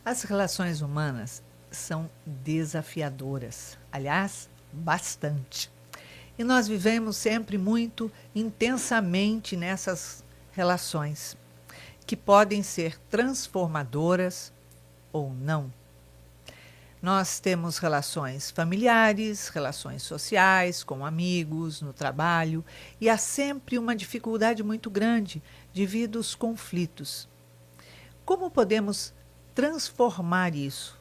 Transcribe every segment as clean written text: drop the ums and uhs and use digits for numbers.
As relações humanas são desafiadoras, aliás, bastante. E nós vivemos sempre muito intensamente nessas relações, que podem ser transformadoras ou não. Nós temos relações familiares, relações sociais, com amigos, no trabalho, e há sempre uma dificuldade muito grande devido aos conflitos. Como podemos transformar isso,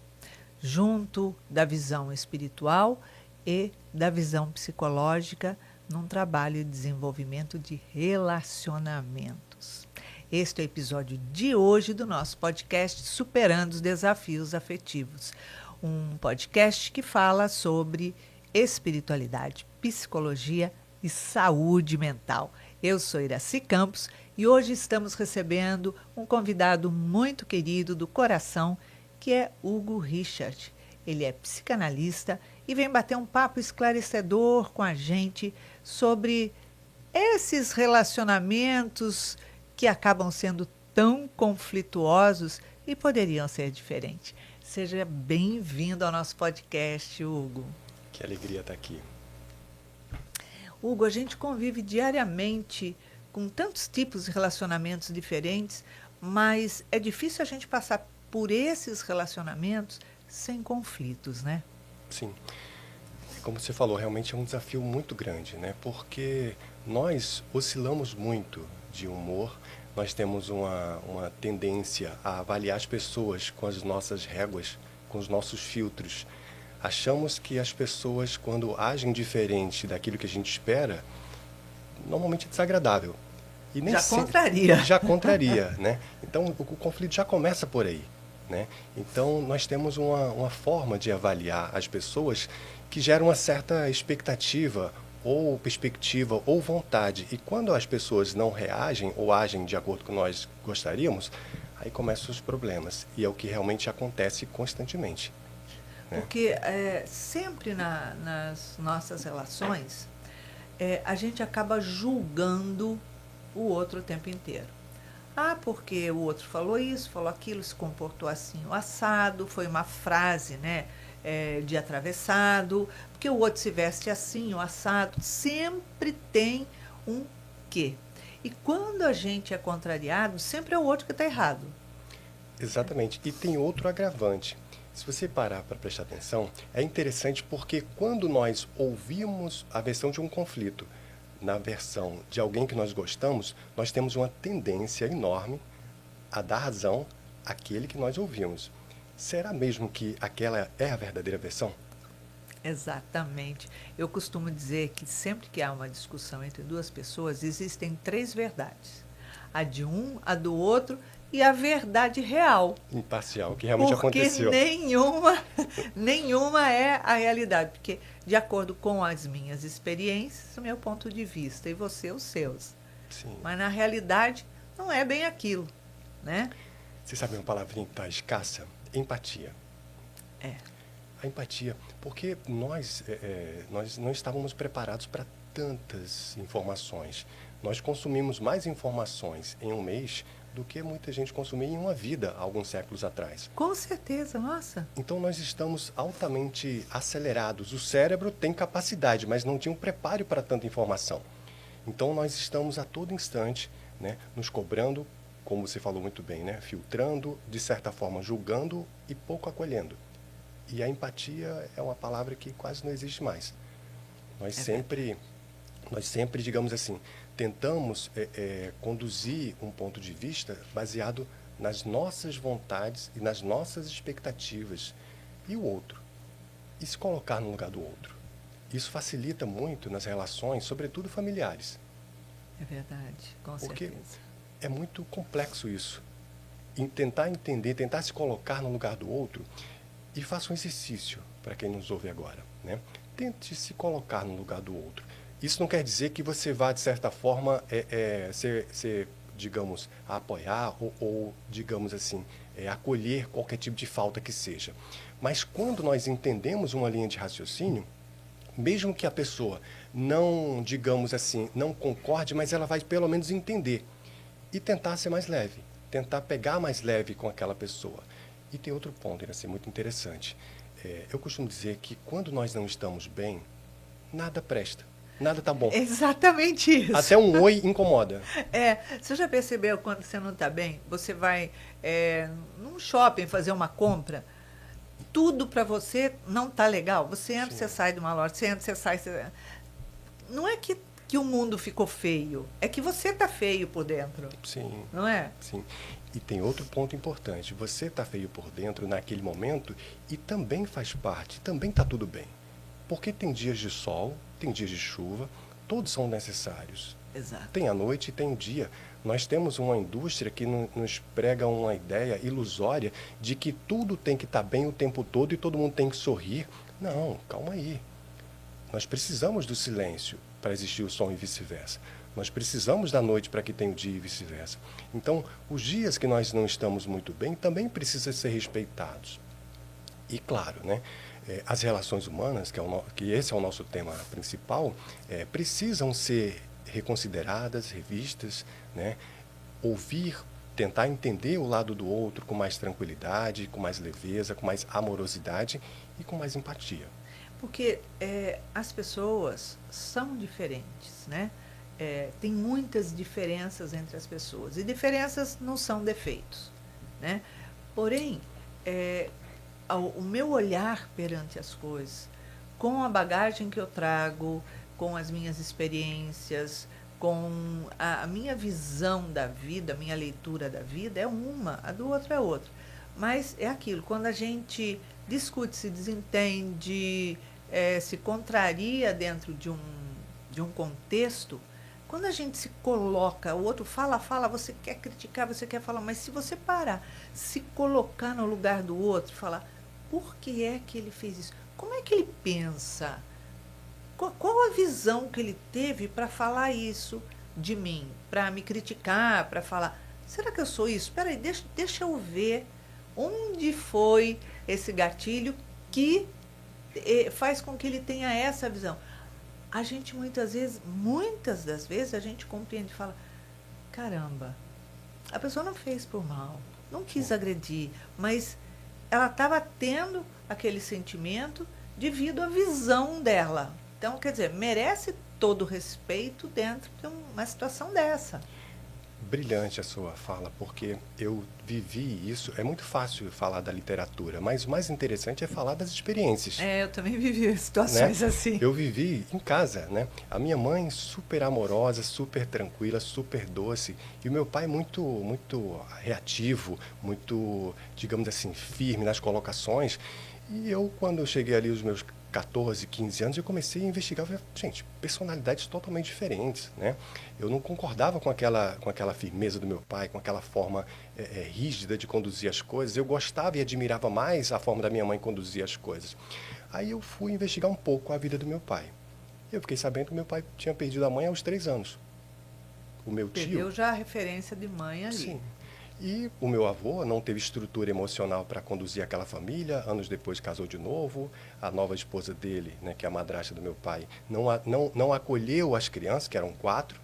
junto da visão espiritual e da visão psicológica, num trabalho de desenvolvimento de relacionamentos? Este é o episódio de hoje do nosso podcast Superando os Desafios Afetivos, um podcast que fala sobre espiritualidade, psicologia e saúde mental. Eu sou Iraci Campos e hoje estamos recebendo um convidado muito querido do coração, que é Hugo Richard. Ele é psicanalista e vem bater um papo esclarecedor com a gente sobre esses relacionamentos que acabam sendo tão conflituosos e poderiam ser diferentes. Seja bem-vindo ao nosso podcast, Hugo. Que alegria estar aqui. Hugo, a gente convive diariamente com tantos tipos de relacionamentos diferentes, mas é difícil a gente passar por esses relacionamentos sem conflitos, né? Sim. Como você falou, realmente é um desafio muito grande, né? Porque nós oscilamos muito de humor, nós temos uma tendência a avaliar as pessoas com as nossas réguas, com os nossos filtros. Achamos que as pessoas, quando agem diferente daquilo que a gente espera, normalmente é desagradável. E nem contraria. Já contraria, né? Então, o conflito já começa por aí, né? Então, nós temos uma forma de avaliar as pessoas que gera uma certa expectativa, ou perspectiva, ou vontade. E quando as pessoas não reagem ou agem de acordo com nós gostaríamos, aí começam os problemas. E é o que realmente acontece constantemente. Porque sempre nas nossas relações, a gente acaba julgando o outro o tempo inteiro. Ah, porque o outro falou isso, falou aquilo, se comportou assim, o assado, foi uma frase, né, de atravessado, porque o outro se veste assim, o assado, sempre tem um quê. E quando a gente é contrariado, sempre é o outro que está errado. Exatamente. E tem outro agravante. Se você parar para prestar atenção, é interessante porque quando nós ouvimos a versão de um conflito na versão de alguém que nós gostamos, nós temos uma tendência enorme a dar razão àquele que nós ouvimos. Será mesmo que aquela é a verdadeira versão? Exatamente. Eu costumo dizer que sempre que há uma discussão entre duas pessoas, existem três verdades. A de um, a do outro e a verdade real. Imparcial, que realmente porque aconteceu. Nenhuma é a realidade. Porque, de acordo com as minhas experiências, o meu ponto de vista, e você os seus. Sim. Mas, na realidade, não é bem aquilo, né? Você sabe uma palavrinha que está escassa? Empatia. É. A empatia, porque nós não estávamos preparados para tantas informações. Nós consumimos mais informações em um mês do que muita gente consumia em uma vida há alguns séculos atrás. Com certeza, nossa. Então nós estamos altamente acelerados. O cérebro tem capacidade, mas não tinha um preparo para tanta informação. Então nós estamos a todo instante, né, nos cobrando, como você falou muito bem, né, filtrando, de certa forma julgando e pouco acolhendo. E a empatia é uma palavra que quase não existe mais. Nós sempre, digamos assim, tentamos conduzir um ponto de vista baseado nas nossas vontades e nas nossas expectativas. E o outro? E se colocar no lugar do outro? Isso facilita muito nas relações, sobretudo familiares. É verdade, com Porque certeza. é muito complexo isso. Em tentar entender, tentar se colocar no lugar do outro. E faça um exercício para quem nos ouve agora, né? Tente se colocar no lugar do outro. Isso não quer dizer que você vá, de certa forma, digamos, apoiar ou digamos assim, acolher qualquer tipo de falta que seja. Mas quando nós entendemos uma linha de raciocínio, mesmo que a pessoa não, digamos assim, não concorde, mas ela vai pelo menos entender e tentar ser mais leve, tentar pegar mais leve com aquela pessoa. E tem outro ponto, Iraci, muito interessante. Eu costumo dizer que quando nós não estamos bem, nada presta, nada tá bom. Exatamente isso. Até um oi incomoda. Você já percebeu quando você não está bem? Você vai num shopping fazer uma compra, tudo para você não tá legal. Você entra, Sim. você sai de uma loja, você entra, você sai. Não é que o mundo ficou feio, é que você tá feio por dentro, Sim, não é? sim. E tem outro ponto importante. Você tá feio por dentro naquele momento e também faz parte, também tá tudo bem. Porque tem dias de sol, tem dias de chuva, todos são necessários. Exato. Tem a noite e tem o dia. Nós temos uma indústria que nos prega uma ideia ilusória de que tudo tem que estar bem o tempo todo e todo mundo tem que sorrir. Não, calma aí. Nós precisamos do silêncio para existir o som e vice-versa. Nós precisamos da noite para que tenha o dia e vice-versa. Então, os dias que nós não estamos muito bem também precisam ser respeitados. E claro, né, as relações humanas, que esse é o nosso tema principal, precisam ser reconsideradas, revistas, né, ouvir, tentar entender o lado do outro com mais tranquilidade, com mais leveza, com mais amorosidade e com mais empatia. Porque as pessoas são diferentes, né? Tem muitas diferenças entre as pessoas. E diferenças não são defeitos, né? Porém, o meu olhar perante as coisas, com a bagagem que eu trago, com as minhas experiências, com a minha visão da vida, a minha leitura da vida é uma, a do outro é outra. Mas é aquilo, quando a gente discute, se desentende, se contraria dentro de um contexto, quando a gente se coloca, o outro fala, você quer criticar, você quer falar, mas se você parar, se colocar no lugar do outro, falar, por que é que ele fez isso? Como é que ele pensa? Qual a visão que ele teve para falar isso de mim? Para me criticar, para falar, será que eu sou isso? Espera aí, deixa eu ver onde foi esse gatilho que faz com que ele tenha essa visão. A gente muitas das vezes, a gente compreende e fala, caramba, a pessoa não fez por mal, não quis agredir, mas ela estava tendo aquele sentimento devido à visão dela. Então, quer dizer, merece todo o respeito dentro de uma situação dessa. Brilhante a sua fala, porque eu vivi isso. É muito fácil falar da literatura, mas o mais interessante é falar das experiências. Eu também vivi situações assim. Eu vivi em casa, né? A minha mãe super amorosa, super tranquila, super doce, e o meu pai muito reativo, muito, digamos assim, firme nas colocações. E eu, quando eu cheguei ali os meus 14, 15 anos, eu comecei a investigar, gente, personalidades totalmente diferentes, né? Eu não concordava com aquela firmeza do meu pai, com aquela forma rígida de conduzir as coisas. Eu gostava e admirava mais a forma da minha mãe conduzir as coisas. Aí eu fui investigar um pouco a vida do meu pai. Eu fiquei sabendo que meu pai tinha perdido a mãe aos 3 anos. O meu tio... Perdeu já a referência de mãe ali. Sim. E o meu avô não teve estrutura emocional para conduzir aquela família. Anos depois casou de novo. A nova esposa dele, né, que é a madrasta do meu pai, não acolheu as crianças, que eram 4.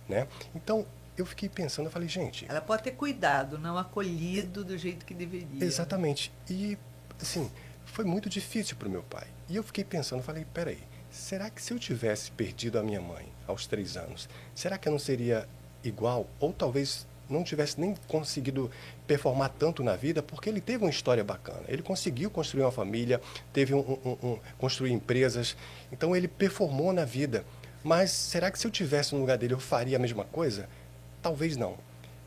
Né? Então, eu fiquei pensando, eu falei, gente... Ela pode ter cuidado, não acolhido do jeito que deveria. Exatamente. E, assim, foi muito difícil para o meu pai. E eu fiquei pensando, falei, peraí, será que se eu tivesse perdido a minha mãe aos 3 anos, será que eu não seria igual? Ou talvez não tivesse nem conseguido performar tanto na vida, porque ele teve uma história bacana. Ele conseguiu construir uma família, teve construir empresas, então ele performou na vida. Mas será que se eu tivesse no lugar dele eu faria a mesma coisa? Talvez não.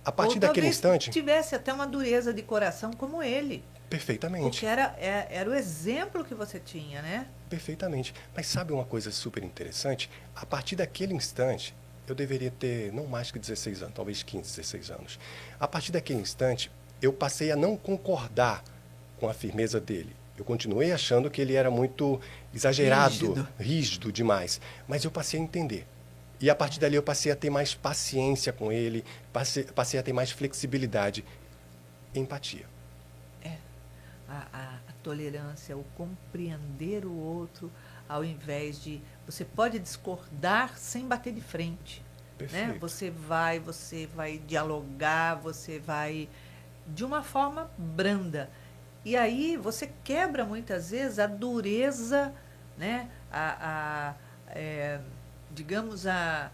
A partir daquele instante... tivesse até uma dureza de coração como ele. Perfeitamente. Porque era o exemplo que você tinha, né? Perfeitamente. Mas sabe uma coisa super interessante? A partir daquele instante, eu deveria ter não mais que 16 anos, talvez 15, 16 anos. A partir daquele instante, eu passei a não concordar com a firmeza dele. Eu continuei achando que ele era muito exagerado, rígido demais. Mas eu passei a entender. E a partir dali eu passei a ter mais paciência com ele, passei a ter mais flexibilidade, empatia. A tolerância, o compreender o outro, ao invés de... Você pode discordar sem bater de frente. Né? Você vai dialogar, você vai de uma forma branda. E aí você quebra muitas vezes a dureza, né? Digamos, a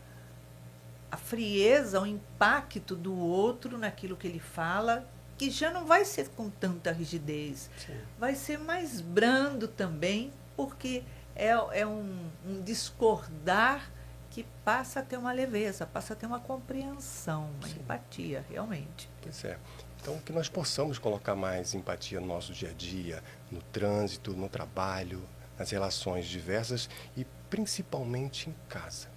frieza, o impacto do outro naquilo que ele fala, que já não vai ser com tanta rigidez, Sim. vai ser mais brando também, porque é um discordar que passa a ter uma leveza, passa a ter uma compreensão, uma Sim. empatia, realmente. Pois é. Então, que nós possamos colocar mais empatia no nosso dia a dia, no trânsito, no trabalho, nas relações diversas e principalmente em casa.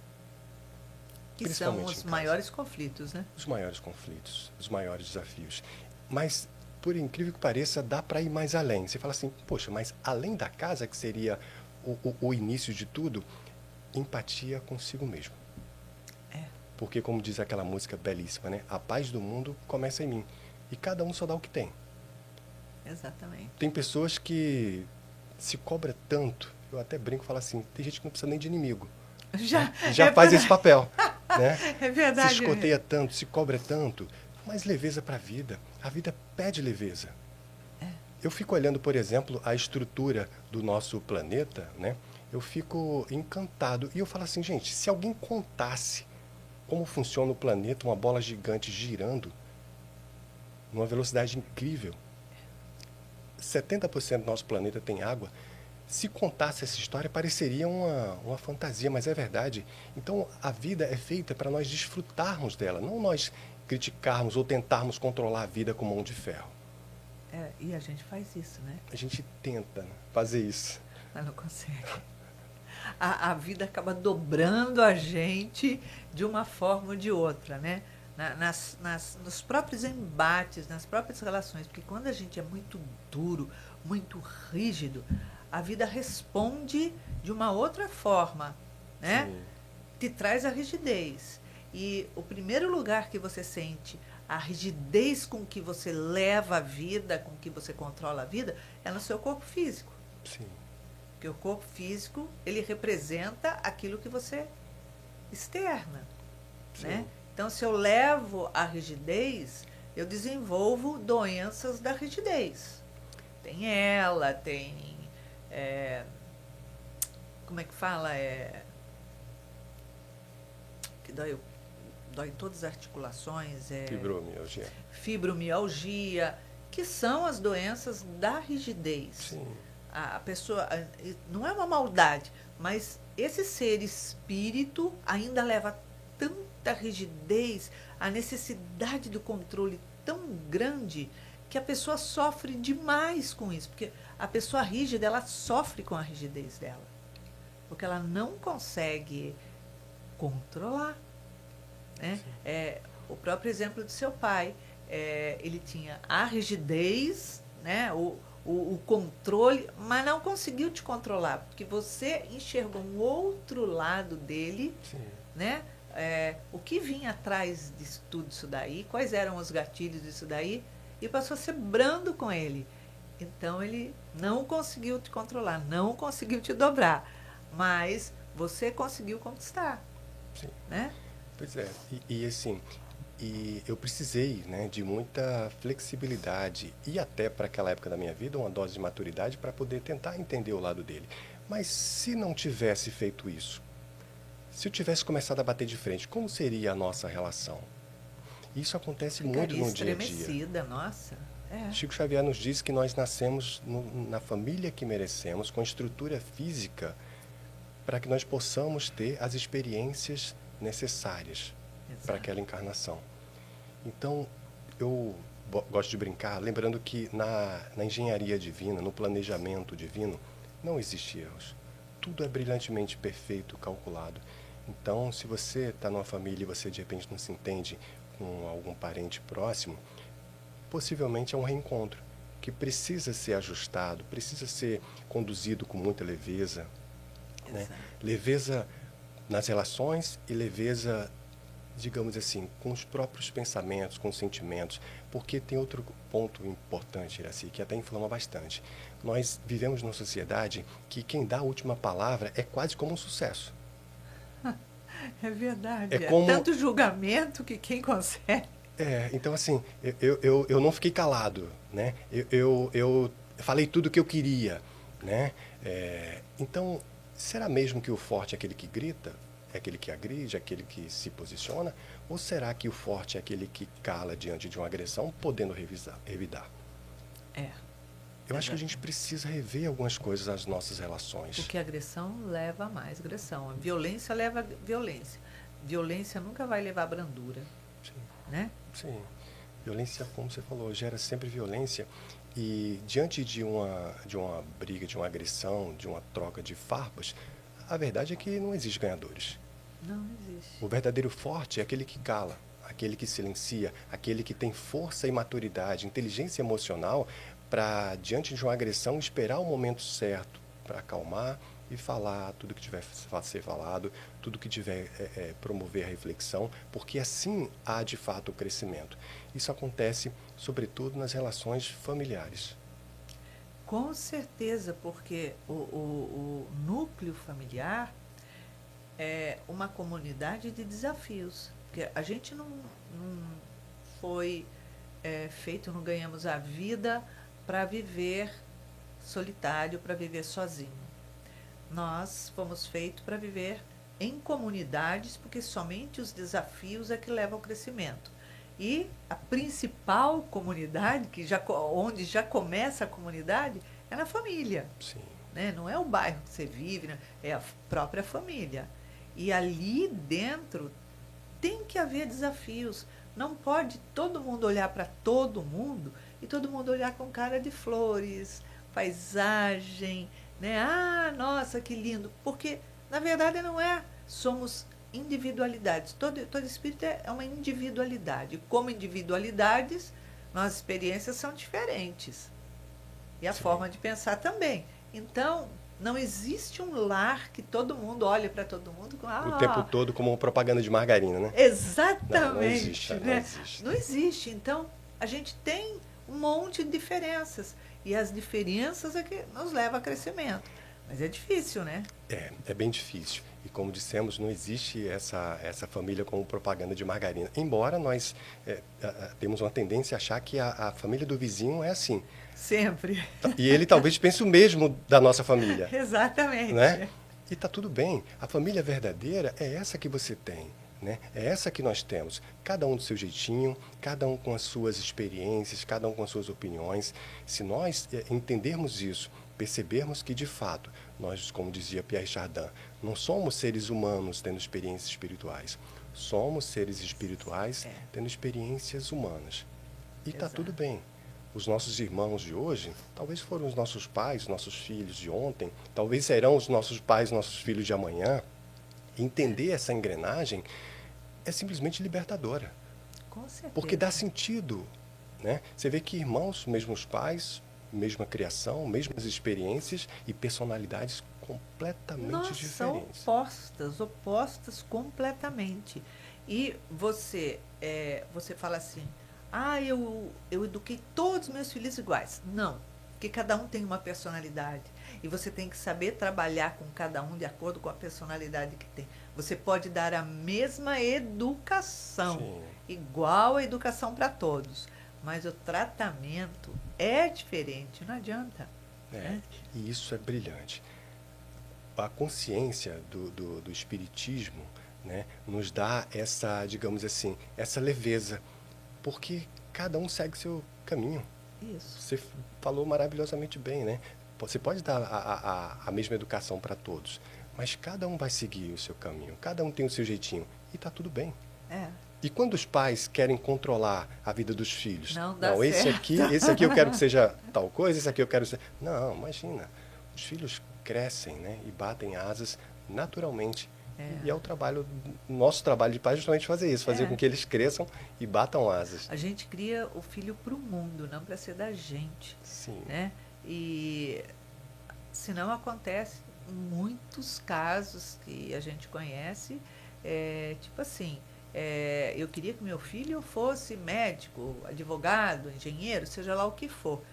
Que são os maiores conflitos, né? Os maiores conflitos, os maiores desafios. Mas, por incrível que pareça, dá para ir mais além. Você fala assim, poxa, mas além da casa, que seria o início de tudo, empatia consigo mesmo. É. Porque, como diz aquela música belíssima, né? A paz do mundo começa em mim. E cada um só dá o que tem. Exatamente. Tem pessoas que se cobra tanto, eu até brinco e falo assim, tem gente que não precisa nem de inimigo. Já faz esse papel. Né? É verdade. Se escoteia tanto, se cobra tanto, mas leveza para a vida. A vida pede leveza. Eu fico olhando, por exemplo, a estrutura do nosso planeta, né? Eu fico encantado. E eu falo assim, gente, se alguém contasse como funciona o planeta, uma bola gigante girando, numa velocidade incrível, 70% do nosso planeta tem água. Se contasse essa história, pareceria uma fantasia, mas é verdade. Então, a vida é feita para nós desfrutarmos dela, não nós criticarmos ou tentarmos controlar a vida com mão de ferro. E a gente faz isso, né? A gente tenta nos isso. Mas não consegue. A vida acaba dobrando a gente de uma forma ou de outra, né? Nos próprios embates, nas próprias relações. Porque quando a gente é muito duro, muito rígido, a vida responde de uma outra forma, né? Sim. Te traz a rigidez. E o primeiro lugar que você sente a rigidez com que você leva a vida, com que você controla a vida, é no seu corpo físico. Sim. Porque o corpo físico, ele representa aquilo que você externa, né? Então, se eu levo a rigidez, eu desenvolvo doenças da rigidez. Tem ela, tem... como é que fala? Que dói em todas as articulações. Fibromialgia. Fibromialgia, que são as doenças da rigidez. Sim. A pessoa, não é uma maldade, mas esse ser espírito ainda leva tanta rigidez, a necessidade do controle tão grande, que a pessoa sofre demais com isso. Porque a pessoa rígida, ela sofre com a rigidez dela. Porque ela não consegue controlar. Né? O próprio exemplo do seu pai, ele tinha a rigidez, né? O controle, mas não conseguiu te controlar, porque você enxergou um outro lado dele, né? O que vinha atrás de tudo isso daí, quais eram os gatilhos disso daí, e passou a ser brando com ele. Então, ele não conseguiu te controlar, não conseguiu te dobrar, mas você conseguiu conquistar. Sim. Né? Pois é, e assim... E eu precisei, né, de muita flexibilidade e até para aquela época da minha vida, uma dose de maturidade para poder tentar entender o lado dele. Mas se não tivesse feito isso, se eu tivesse começado a bater de frente, como seria a nossa relação? Isso acontece muito no dia a dia. Estremecida, nossa. Chico Xavier nos diz que nós nascemos na família que merecemos, com estrutura física, para que nós possamos ter as experiências necessárias para aquela encarnação. Então, eu gosto de brincar, lembrando que na engenharia divina, no planejamento divino, não existe erros. Tudo é brilhantemente perfeito, calculado. Então, se você está numa família e você de repente não se entende com algum parente próximo, possivelmente é um reencontro que precisa ser ajustado, precisa ser conduzido com muita leveza. Né? Leveza nas relações e leveza, digamos assim, com os próprios pensamentos, com os sentimentos, porque tem outro ponto importante, Iraci, que até inflama bastante. Nós vivemos numa sociedade que quem dá a última palavra é quase como um sucesso. É verdade. É como... tanto julgamento que quem consegue... então assim, eu não fiquei calado, né? Eu falei tudo o que eu queria, né? Então, será mesmo que o forte é aquele que grita? É aquele que agride, é aquele que se posiciona? Ou será que o forte é aquele que cala diante de uma agressão, podendo revidar? É. Eu acho que a gente precisa rever algumas coisas nas nossas relações. Porque a agressão leva a mais agressão. A violência leva a violência. Violência nunca vai levar a brandura. Sim. Né? Sim. Violência, como você falou, gera sempre violência. E diante de uma briga, de uma agressão, de uma troca de farpas, a verdade é que não existe ganhadores. Não existe. O verdadeiro forte é aquele que cala, aquele que silencia, aquele que tem força e maturidade, inteligência emocional para, diante de uma agressão, esperar o momento certo para acalmar e falar tudo que tiver a ser falado, tudo que tiver promover a reflexão, porque assim há de fato o crescimento. Isso acontece, sobretudo, nas relações familiares. Com certeza, porque o núcleo familiar é uma comunidade de desafios. Porque a gente não foi feito, não ganhamos a vida para viver solitário, para viver sozinho. Nós fomos feitos para viver em comunidades, porque somente os desafios é que levam ao crescimento. E a principal comunidade, onde já começa a comunidade, é na família. Sim. Né? Não é o bairro que você vive, né? É a própria família. E ali dentro tem que haver desafios. Não pode todo mundo olhar para todo mundo e todo mundo olhar com cara de flores, paisagem, né? Ah, nossa, que lindo. Porque, na verdade, não é. Somos individualidades. Todo espírito é uma individualidade. Como individualidades, nossas experiências são diferentes. E a Sim. forma de pensar também. Então, não existe um lar que todo mundo olhe para todo mundo com O tempo todo como propaganda de margarina, né? Exatamente. Não existe, né? não existe. Não existe. Então, a gente tem um monte de diferenças. E as diferenças é que nos leva a crescimento. Mas é difícil, né? É bem difícil. E como dissemos, não existe essa família como propaganda de margarina. Embora nós temos uma tendência a achar que a família do vizinho é assim. Sempre. E ele talvez pense o mesmo da nossa família. Exatamente. Né? E está tudo bem. A família verdadeira é essa que você tem. Né? É essa que nós temos. Cada um do seu jeitinho, cada um com as suas experiências, cada um com as suas opiniões. Se nós entendermos isso, percebermos que, de fato, nós, como dizia Pierre Chardin, não somos seres humanos tendo experiências espirituais. Somos seres espirituais tendo experiências humanas. E está tudo bem. Os nossos irmãos de hoje, talvez foram os nossos pais, nossos filhos de ontem, talvez serão os nossos pais, nossos filhos de amanhã. Entender essa engrenagem é simplesmente libertadora. Com certeza. Porque dá sentido. Né? Você vê que irmãos, mesmos pais, mesma criação, mesmas experiências e personalidades completamente diferentes. São opostas completamente. E você fala assim, eu eduquei todos os meus filhos iguais. Não, porque cada um tem uma personalidade. E você tem que saber trabalhar com cada um de acordo com a personalidade que tem. Você pode dar a mesma educação, Sim. igual a educação para todos. Mas o tratamento é diferente, não adianta. Né? E isso é brilhante. A consciência do espiritismo, né, nos dá essa, digamos assim, essa leveza, porque cada um segue seu caminho. Isso. Você falou maravilhosamente bem, né? Você pode dar a mesma educação para todos, mas cada um vai seguir o seu caminho, cada um tem o seu jeitinho, e está tudo bem. E quando os pais querem controlar a vida dos filhos? Não dá certo. Esse aqui eu quero que seja tal coisa, esse aqui eu quero que seja... Não, imagina. Os filhos crescem, né? E batem asas naturalmente. E é o nosso trabalho de pai justamente fazer isso, fazer com que eles cresçam e batam asas. A gente cria o filho para o mundo, não para ser da gente. Sim. Né? E se não acontece muitos casos que a gente conhece, tipo assim, eu queria que meu filho fosse médico, advogado, engenheiro, seja lá o que for.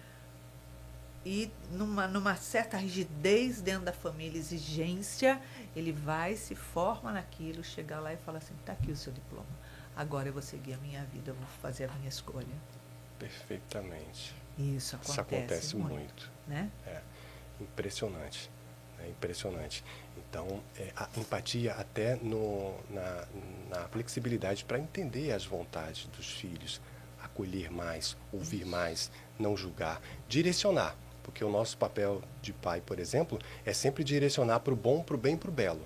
E numa certa rigidez dentro da família, exigência, ele vai, se forma naquilo, chega lá e fala assim, está aqui o seu diploma, agora eu vou seguir a minha vida, eu vou fazer a minha escolha. Perfeitamente. Isso acontece muito. né? Impressionante. É impressionante. Então, a empatia até na flexibilidade para entender as vontades dos filhos, acolher mais, ouvir mais, não julgar, direcionar. Porque o nosso papel de pai, por exemplo, é sempre direcionar para o bom, para o bem e para o belo.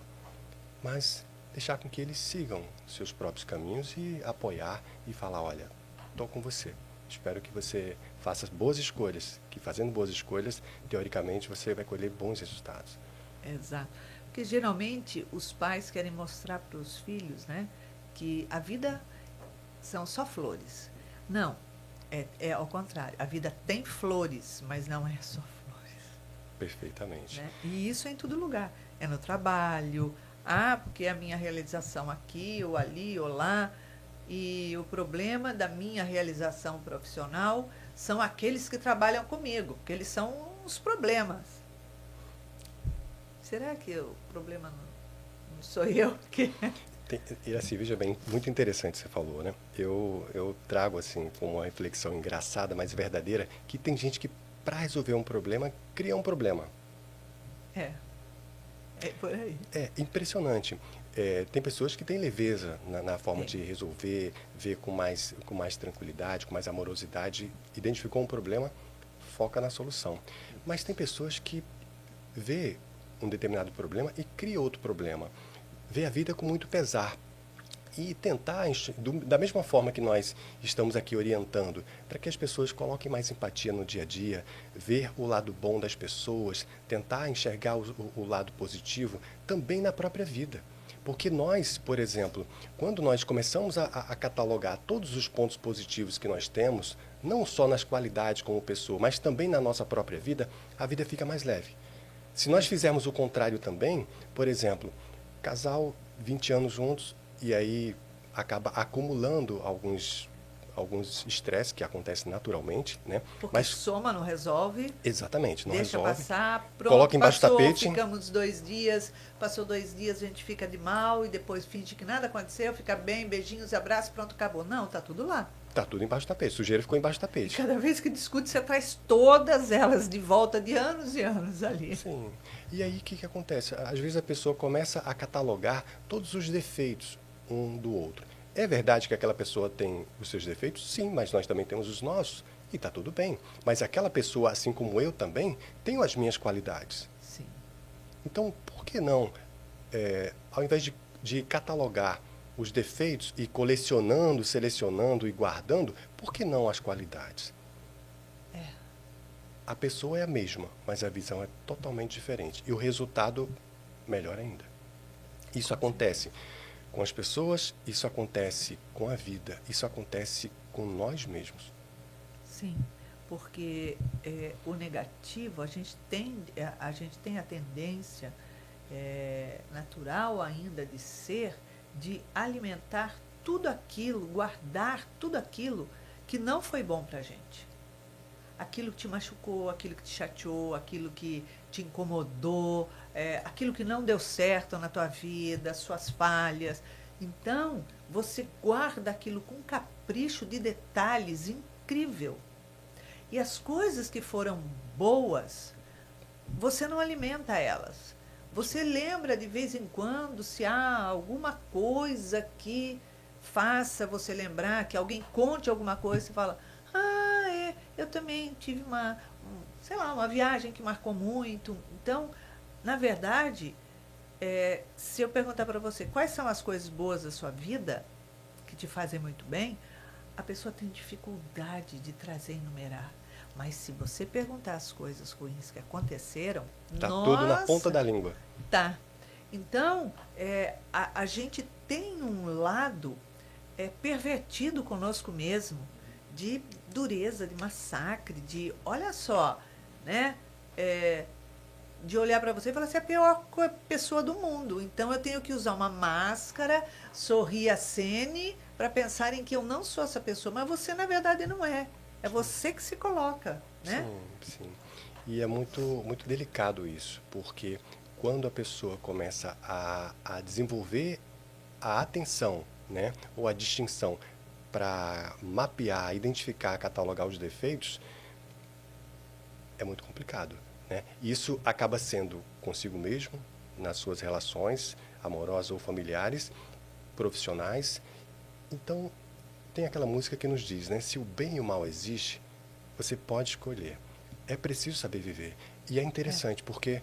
Mas deixar com que eles sigam seus próprios caminhos e apoiar e falar, olha, estou com você. Espero que você faça boas escolhas, que fazendo boas escolhas, teoricamente, você vai colher bons resultados. Exato. Porque geralmente os pais querem mostrar para os filhos, né, que a vida são só flores. Não, é ao contrário. A vida tem flores, mas não é só flores. Perfeitamente. Né? E isso é em todo lugar. É no trabalho, porque é a minha realização aqui, ou ali, ou lá. E o problema da minha realização profissional são aqueles que trabalham comigo, porque eles são os problemas. Será que o problema não sou eu? E assim, veja bem, muito interessante você falou, né? Eu trago assim como uma reflexão engraçada, mas verdadeira, que tem gente que para resolver um problema, cria um problema. É por aí. É impressionante. Tem pessoas que têm leveza na forma de resolver, ver com mais tranquilidade, com mais amorosidade, identificou um problema, foca na solução. Mas tem pessoas que vê um determinado problema e cria outro problema. Vê a vida com muito pesar. E tentar, da mesma forma que nós estamos aqui orientando, para que as pessoas coloquem mais empatia no dia a dia, ver o lado bom das pessoas, tentar enxergar o lado positivo, também na própria vida. Porque nós, por exemplo, quando nós começamos a catalogar todos os pontos positivos que nós temos, não só nas qualidades como pessoa, mas também na nossa própria vida, a vida fica mais leve. Se nós fizermos o contrário também, por exemplo, casal 20 anos juntos e aí acaba acumulando alguns estresses que acontecem naturalmente, né? Porque Mas soma, não resolve. Exatamente, não deixa resolve. Passar, pronto, Coloca embaixo do tapete. Ficamos 2 dias, passou 2 dias, a gente fica de mal e depois finge que nada aconteceu, fica bem, beijinhos, abraços, pronto, acabou. Não, tá tudo lá. Tá tudo embaixo do tapete, sujeira ficou embaixo do tapete. Cada vez que discute, você traz todas elas de volta de anos e anos ali. Sim. E aí o que acontece? Às vezes a pessoa começa a catalogar todos os defeitos um do outro. É verdade que aquela pessoa tem os seus defeitos? Sim, mas nós também temos os nossos. E está tudo bem. Mas aquela pessoa, assim como eu também, tem as minhas qualidades. Sim. Então, por que não, ao invés de catalogar os defeitos e colecionando, selecionando e guardando, por que não as qualidades? A pessoa é a mesma, mas a visão é totalmente diferente. E o resultado, melhor ainda. Isso acontece com as pessoas, isso acontece com a vida, isso acontece com nós mesmos. Sim, porque o negativo, a gente tem a tendência natural ainda de ser, de alimentar tudo aquilo, guardar tudo aquilo que não foi bom para a gente. Aquilo que te machucou, aquilo que te chateou, aquilo que te incomodou, aquilo que não deu certo na tua vida, suas falhas. Então, você guarda aquilo com um capricho de detalhes incrível. E as coisas que foram boas, você não alimenta elas. Você lembra de vez em quando se há alguma coisa que faça você lembrar, que alguém conte alguma coisa e fala, eu também tive uma viagem que marcou muito. Então, na verdade, se eu perguntar para você quais são as coisas boas da sua vida, que te fazem muito bem, a pessoa tem dificuldade de trazer e enumerar. Mas se você perguntar as coisas ruins que aconteceram, Tá tudo na ponta da língua. Tá. Então, a gente tem um lado pervertido conosco mesmo, de dureza, de massacre, de, olha só, né? De olhar para você e falar, você é a pior pessoa do mundo. Então, eu tenho que usar uma máscara, sorrir a cene, para pensarem que eu não sou essa pessoa. Mas você, na verdade, não é. É você que se coloca, né? Sim, sim. E é muito, muito delicado isso, porque quando a pessoa começa a desenvolver a atenção, né, ou a distinção para mapear, identificar, catalogar os defeitos, é muito complicado, né? Isso acaba sendo consigo mesmo, nas suas relações amorosas ou familiares, profissionais. Então, tem aquela música que nos diz, né? Se o bem e o mal existe, você pode escolher. É preciso saber viver. E é interessante porque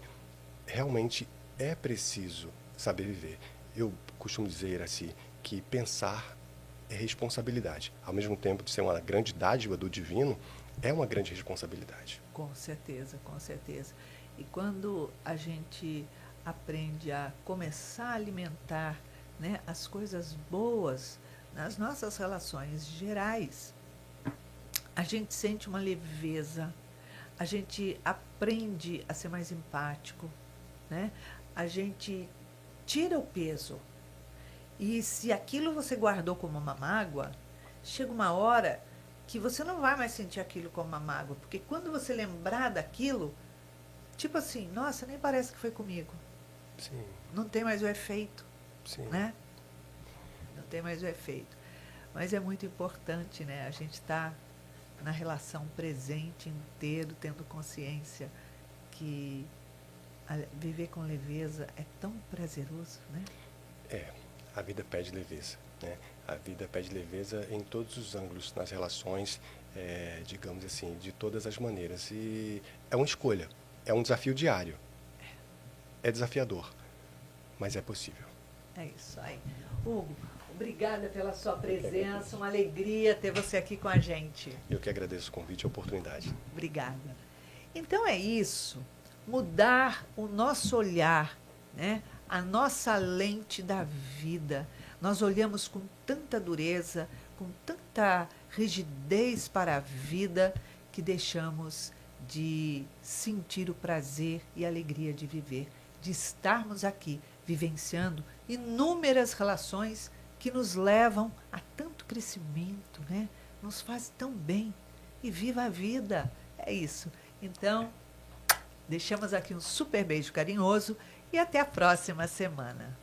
realmente é preciso saber viver. Eu costumo dizer assim que pensar é responsabilidade. Ao mesmo tempo de ser uma grande dádiva do divino, é uma grande responsabilidade. Com certeza, com certeza. E quando a gente aprende a começar a alimentar, né, as coisas boas nas nossas relações gerais, a gente sente uma leveza, a gente aprende a ser mais empático, né? A gente tira o peso. E se aquilo você guardou como uma mágoa, chega uma hora que você não vai mais sentir aquilo como uma mágoa, porque quando você lembrar daquilo, tipo assim, nossa, nem parece que foi comigo. Sim, Não tem mais o efeito, sim. né? Não tem mais o efeito. Mas é muito importante, né? A gente está na relação presente inteiro, tendo consciência que viver com leveza é tão prazeroso, né? A vida pede leveza, né? A vida pede leveza em todos os ângulos, nas relações, digamos assim, de todas as maneiras. E é uma escolha, é um desafio diário. É desafiador, mas é possível. É isso aí. Hugo, obrigada pela sua presença, uma alegria ter você aqui com a gente. Eu que agradeço o convite e a oportunidade. Obrigada. Então é isso, mudar o nosso olhar, né? A nossa lente da vida. Nós olhamos com tanta dureza, com tanta rigidez para a vida, que deixamos de sentir o prazer e a alegria de viver, de estarmos aqui vivenciando inúmeras relações que nos levam a tanto crescimento, né? Nos faz tão bem. E viva a vida. É isso. Então, deixamos aqui um super beijo carinhoso e até a próxima semana.